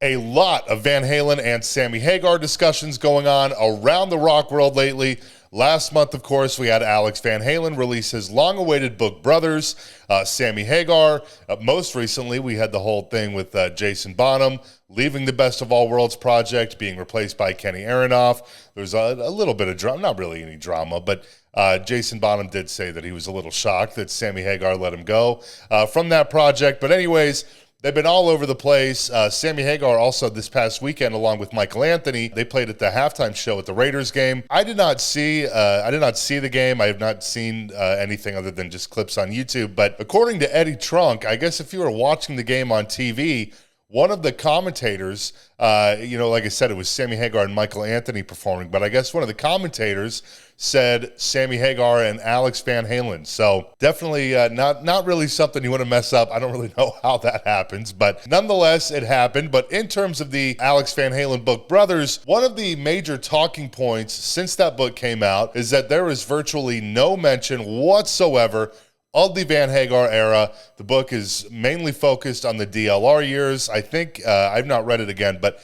A lot of Van Halen and Sammy Hagar discussions going on around the rock world lately. Last month, of course, we had Alex Van Halen release his long-awaited book, Brothers, Sammy Hagar. Most recently, we had the whole thing with Jason Bonham leaving the Best of All Worlds project, being replaced by Kenny Aronoff. There's a little bit of drama, not really any drama, but Jason Bonham did say that he was a little shocked that Sammy Hagar let him go from that project. But anyways, they've been all over the place. Sammy Hagar also this past weekend, along with Michael Anthony, they played at the halftime show at the Raiders game. I did not see the game. I have not seen anything other than just clips on YouTube. But according to Eddie Trunk, I guess if you were watching the game on TV, one of the commentators, like I said, it was Sammy Hagar and Michael Anthony performing, but I guess one of the commentators said Sammy Hagar and Alex Van Halen. So definitely not really something you want to mess up. I don't really know how that happens, but nonetheless, it happened. But in terms of the Alex Van Halen book, Brothers, one of the major talking points since that book came out is that there is virtually no mention whatsoever of the Van Hagar era. The book is mainly focused on the DLR years. I think, I've not read it again, but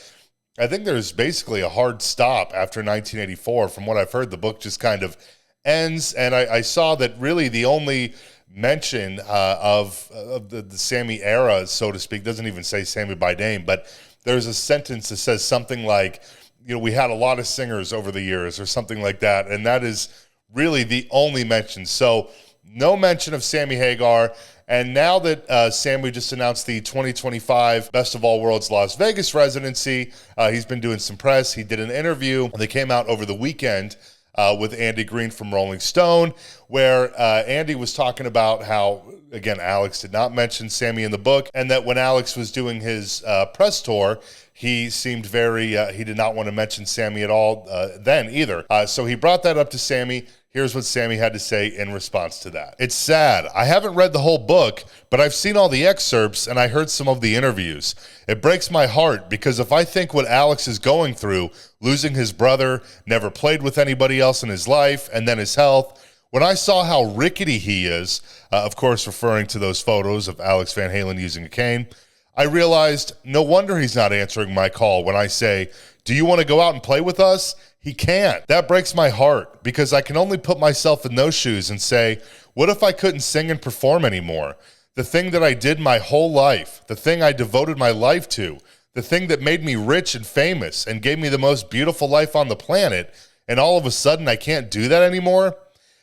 I think there's basically a hard stop after 1984. From what I've heard, the book just kind of ends, and I saw that really the only mention of the Sammy era, so to speak, doesn't even say Sammy by name, but there's a sentence that says something like, we had a lot of singers over the years or something like that, and that is really the only mention. So no mention of Sammy Hagar. And now that Sammy just announced the 2025 Best of All Worlds Las Vegas residency, he's been doing some press. He did an interview that came out over the weekend with Andy Green from Rolling Stone, where Andy was talking about how, again, Alex did not mention Sammy in the book, and that when Alex was doing his press tour, he seemed he did not want to mention Sammy at all then either. So he brought that up to Sammy. Here's what Sammy had to say in response to that. It's sad. I haven't read the whole book, but I've seen all the excerpts and I heard some of the interviews. It breaks my heart because if I think what Alex is going through, losing his brother, never played with anybody else in his life, and then his health, when I saw how rickety he is, of course referring to those photos of Alex Van Halen using a cane, I realized no wonder he's not answering my call when I say, "Do you want to go out and play with us?" He can't. That breaks my heart because I can only put myself in those shoes and say, what if I couldn't sing and perform anymore? The thing that I did my whole life, the thing I devoted my life to, the thing that made me rich and famous and gave me the most beautiful life on the planet, and all of a sudden I can't do that anymore?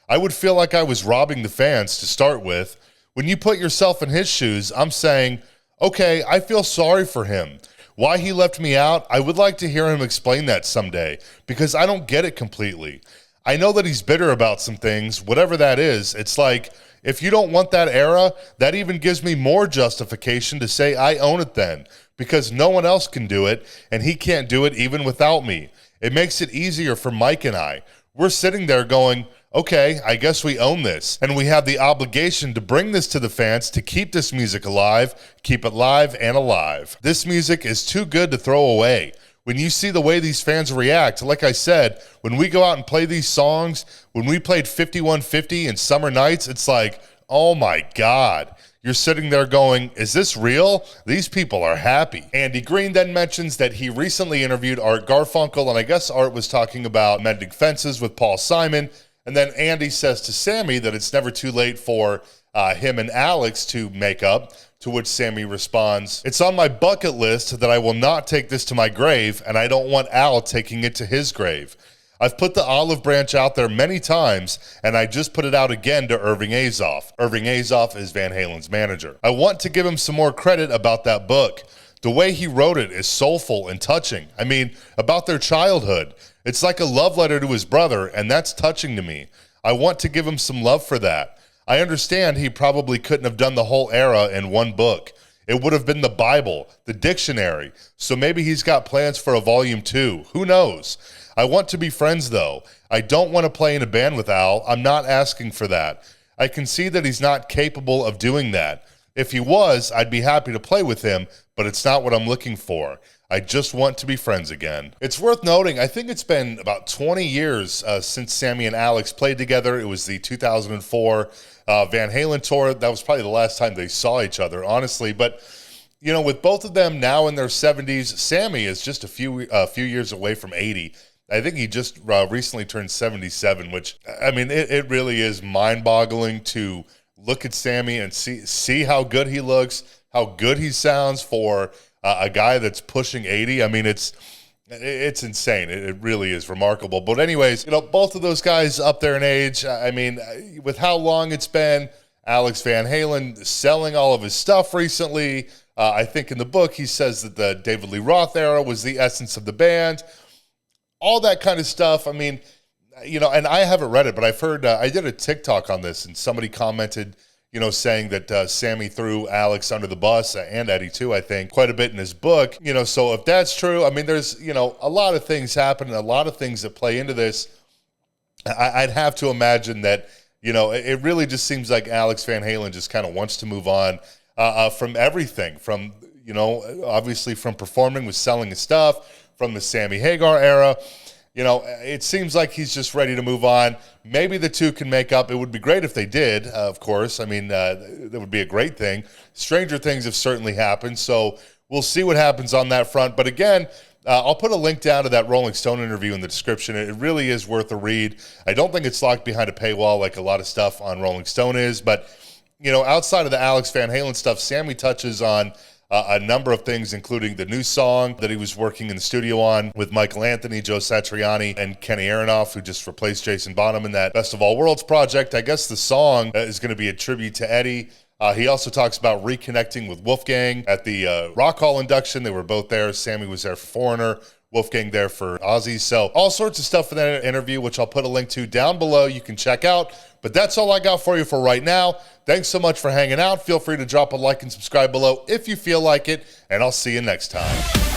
I would feel like I was robbing the fans to start with. When you put yourself in his shoes, I'm saying, okay, I feel sorry for him. Why he left me out, I would like to hear him explain that someday, because I don't get it completely. I know that he's bitter about some things, whatever that is. It's like, if you don't want that era, that even gives me more justification to say I own it then, because no one else can do it, and he can't do it even without me. It makes it easier for Mike and I. We're sitting there going, okay, I guess we own this, and we have the obligation to bring this to the fans to keep this music alive, keep it live and alive. This music is too good to throw away. When you see the way these fans react, like I said, when we go out and play these songs, when we played 5150 and Summer Nights, it's like, oh my God. You're sitting there going, is this real? These people are happy. Andy Green then mentions that he recently interviewed Art Garfunkel, and I guess Art was talking about Mending Fences with Paul Simon. And then Andy says to Sammy that it's never too late for him and Alex to make up, to which Sammy responds, "It's on my bucket list that I will not take this to my grave, and I don't want Al taking it to his grave. I've put the olive branch out there many times, and I just put it out again to Irving Azoff." Irving Azoff is Van Halen's manager. "I want to give him some more credit about that book. The way he wrote it is soulful and touching. I mean, about their childhood. It's like a love letter to his brother, and that's touching to me. I want to give him some love for that. I understand he probably couldn't have done the whole era in one book. It would have been the Bible, the dictionary, so maybe he's got plans for a volume 2. Who knows? I want to be friends, though. I don't want to play in a band with Al. I'm not asking for that. I can see that he's not capable of doing that. If he was, I'd be happy to play with him, but it's not what I'm looking for. I just want to be friends again." It's worth noting, I think it's been about 20 years since Sammy and Alex played together. It was the 2004 Van Halen tour. That was probably the last time they saw each other, honestly. But with both of them now in their 70s, Sammy is just a few years away from 80. I think he just recently turned 77, which, I mean, it really is mind-boggling to look at Sammy and see how good he looks, how good he sounds for a guy that's pushing 80. I mean, it's insane. It really is remarkable. But anyways, both of those guys up there in age. I mean, with how long it's been, Alex Van Halen selling all of his stuff recently. I think in the book he says that the David Lee Roth era was the essence of the band. All that kind of stuff. I mean, and I haven't read it, but I've heard, I did a TikTok on this, and somebody commented, saying that Sammy threw Alex under the bus, and Eddie too, I think, quite a bit in his book. So if that's true, I mean, there's, a lot of things happen, a lot of things that play into this. I'd have to imagine that, it really just seems like Alex Van Halen just kind of wants to move on from everything, from, obviously from performing with selling his stuff, from the Sammy Hagar era. It seems like he's just ready to move on. Maybe the two can make up. It would be great if they did, of course. I mean, that would be a great thing. Stranger things have certainly happened, so we'll see what happens on that front. But again, I'll put a link down to that Rolling Stone interview in the description. It really is worth a read. I don't think it's locked behind a paywall like a lot of stuff on Rolling Stone is, but, outside of the Alex Van Halen stuff, Sammy touches on a number of things, including the new song that he was working in the studio on with Michael Anthony, Joe Satriani, and Kenny Aronoff, who just replaced Jason Bonham in that Best of All Worlds project. I guess the song is going to be a tribute to Eddie. He also talks about reconnecting with Wolfgang at the Rock Hall induction. They were both there. Sammy was there for Foreigner, Wolfgang there for Ozzy. So all sorts of stuff in that interview, which I'll put a link to down below. You can check out. But that's all I got for you for right now. Thanks so much for hanging out. Feel free to drop a like and subscribe below if you feel like it, and I'll see you next time.